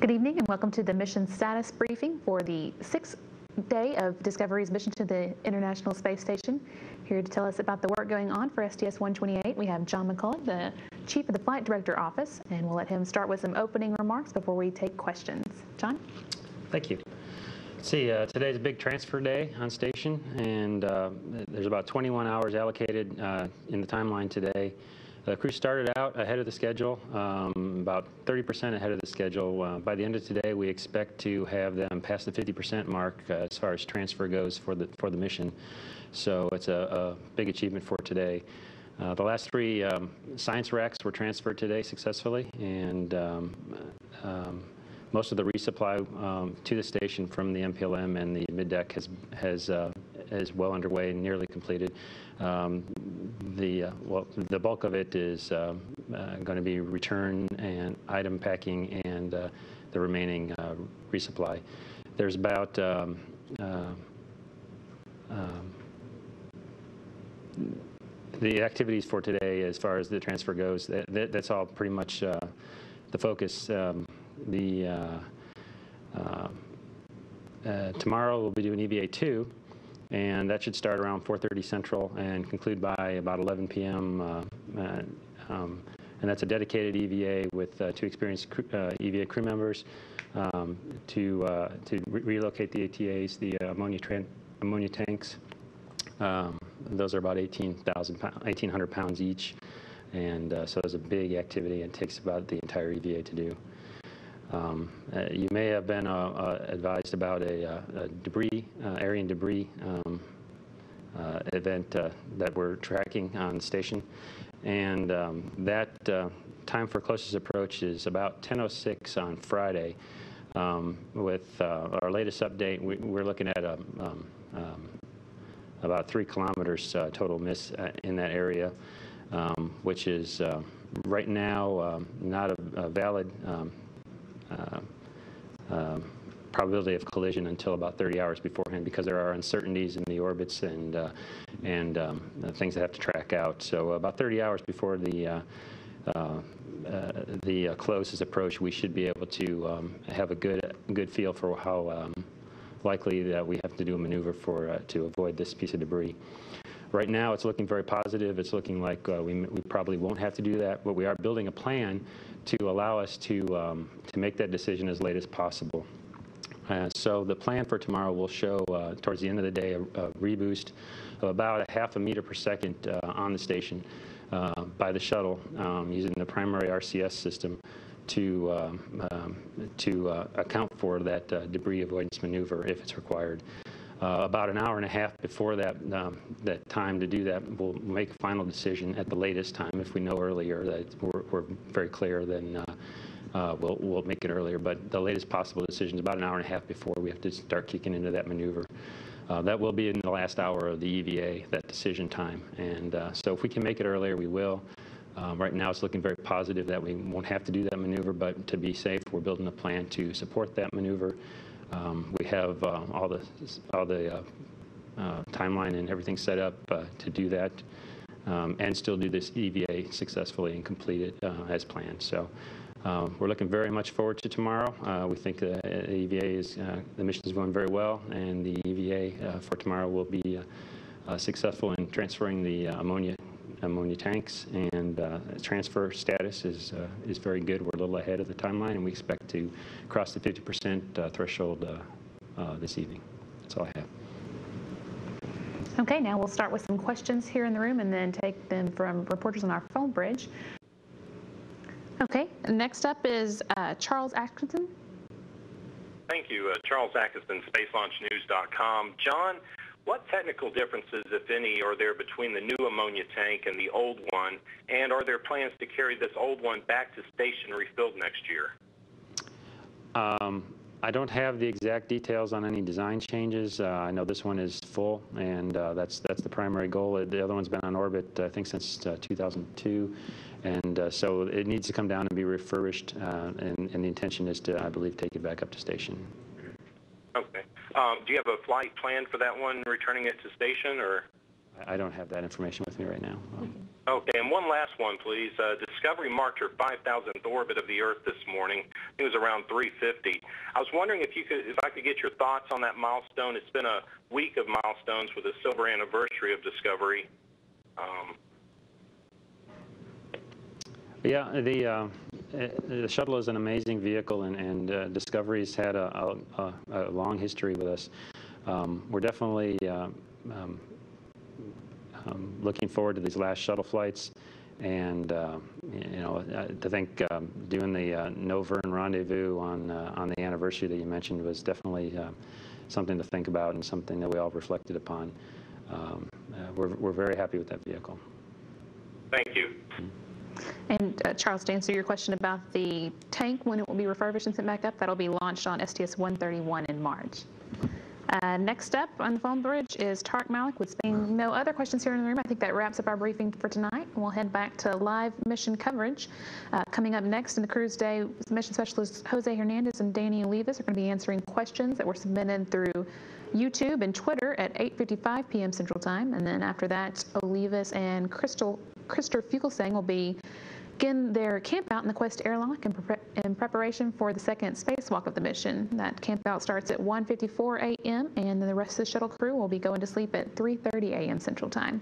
Good evening and welcome to the mission status briefing for the 6th day of Discovery's mission to the International Space Station. Here to tell us about the work going on for STS-128, we have John McCULLOUGh, the Chief of the Flight Director Office, and we'll let him start with some opening remarks before we take questions. John? Thank you. Let's see, today's a big transfer day on station, and there's about 21 hours allocated in the timeline today. The crew started out ahead of the schedule, about 30% ahead of the schedule. By the end of today, we expect to have them past the 50% mark as far as transfer goes for the mission. So it's a big achievement for today. The last three science racks were transferred today successfully, and most of the resupply to the station from the MPLM and the mid-deck is well underway and nearly completed. The bulk of it is going to be return and item packing and the remaining resupply. There's about the activities for today as far as the transfer goes. That's all pretty much the focus. Tomorrow we'll be doing EVA 2, and that should start around 4:30 Central and conclude by about 11 p.m. And that's a dedicated EVA with two experienced EVA crew members to relocate the ATAs, the ammonia tanks. Those are about 1,800 pounds each, and so it's a big activity and takes about the entire EVA to do. You may have been advised about a area and debris event that we're tracking on the station, and that time for closest approach is about 10:06 on Friday. With our latest update, we're looking at about 3 kilometers total miss in that area, which is right now not a valid probability of collision until about 30 hours beforehand, because there are uncertainties in the orbits and things that have to track out. So about 30 hours before the closest approach, we should be able to have a good feel for how likely that we have to do a maneuver to avoid this piece of debris. Right now, it's looking very positive. It's looking like we probably won't have to do that, but we are building a plan to allow us to make that decision as late as possible. So the plan for tomorrow will show, towards the end of the day, a reboost of about a half a meter per second on the station by the shuttle using the primary RCS system to account for that debris avoidance maneuver if it's required. About an hour and a half before that time to do that, we'll make a final decision at the latest time. If we know earlier that we're very clear, then we'll make it earlier. But the latest possible decision is about an hour and a half before we have to start kicking into that maneuver. That will be in the last hour of the EVA, that decision time. And so if we can make it earlier, we will. Right now it's looking very positive that we won't have to do that maneuver, but to be safe, we're building a plan to support that maneuver. We have all the timeline and everything set up to do that and still do this EVA successfully and complete it as planned. So we're looking very much forward to tomorrow. We think the EVA the mission is going very well, and the EVA for tomorrow will be successful in transferring the ammonia tanks, and transfer status is very good. We're a little ahead of the timeline, and we expect to cross the 50% threshold this evening. That's all I have. Okay, now we'll start with some questions here in the room and then take them from reporters on our phone bridge. Okay, next up is Charles Atkeison. Thank you. Charles Atkeison, SpaceLaunchNews.com. John, what technical differences, if any, are there between the new ammonia tank and the old one? And are there plans to carry this old one back to station refilled next year? I don't have the exact details on any design changes. I know this one is full, and that's the primary goal. The other one's been on orbit, I think, since 2002. And so it needs to come down and be refurbished, and the intention is to, I believe, take it back up to station. Okay. Do you have a flight plan for that one, returning it to station, or? I don't have that information with me right now. Okay, and one last one, please. Discovery marked her 5,000th orbit of the Earth this morning. It was around 3:50. I was wondering if I could get your thoughts on that milestone. It's been a week of milestones with the silver anniversary of Discovery. Yeah, the shuttle is an amazing vehicle, and Discovery's had a long history with us. We're definitely looking forward to these last shuttle flights, and to think doing the Novern rendezvous on the anniversary that you mentioned was definitely something to think about and something that we all reflected upon. We're very happy with that vehicle. Thank you. And Charles, to answer your question about the tank, when it will be refurbished and sent back up, that'll be launched on STS-131 in March. Next up on the phone bridge is Tarek Malik. With being no other questions here in the room, I think that wraps up our briefing for tonight. We'll head back to live mission coverage. Coming up next in the Cruise Day, mission specialists Jose Hernandez and Danny Olivas are going to be answering questions that were submitted through YouTube and Twitter at 8:55 p.m. Central Time. And then after that, Olivas and Christer Fugelsang will begin their camp out in the Quest airlock in preparation for the second spacewalk of the mission. That camp out starts at 1:54 a.m. and the rest of the shuttle crew will be going to sleep at 3:30 a.m. Central Time.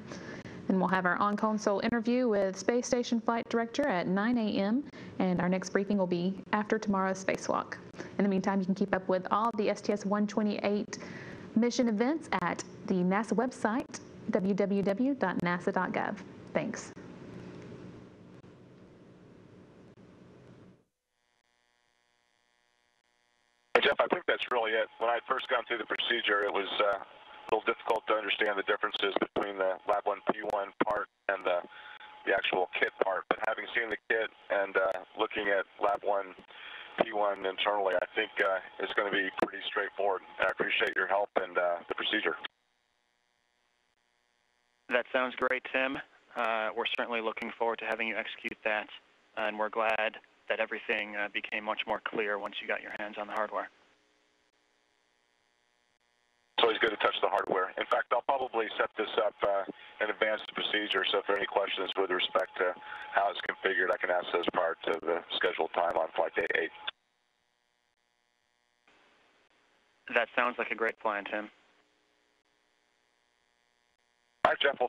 And we'll have our on-console interview with Space Station Flight Director at 9 a.m. and our next briefing will be after tomorrow's spacewalk. In the meantime, you can keep up with all the STS-128 mission events at the NASA website, www.nasa.gov. Thanks. Jeff, I think that's really it. When I had first gone through the procedure, it was a little difficult to understand the differences between the Lab 1 P1 part and the actual kit part. But having seen the kit and looking at Lab 1 P1 internally, I think it's going to be pretty straightforward. I appreciate your help and the procedure. That sounds great, Tim. We're certainly looking forward to having you execute that, and we're glad that everything became much more clear once you got your hands on the hardware. It's always good to touch the hardware. In fact, I'll probably set this up in advance of the procedure, so if there are any questions with respect to how it's configured, I can ask those prior to the scheduled time on Flight Day 8. That sounds like a great plan, Tim. All right, Jeff. Well,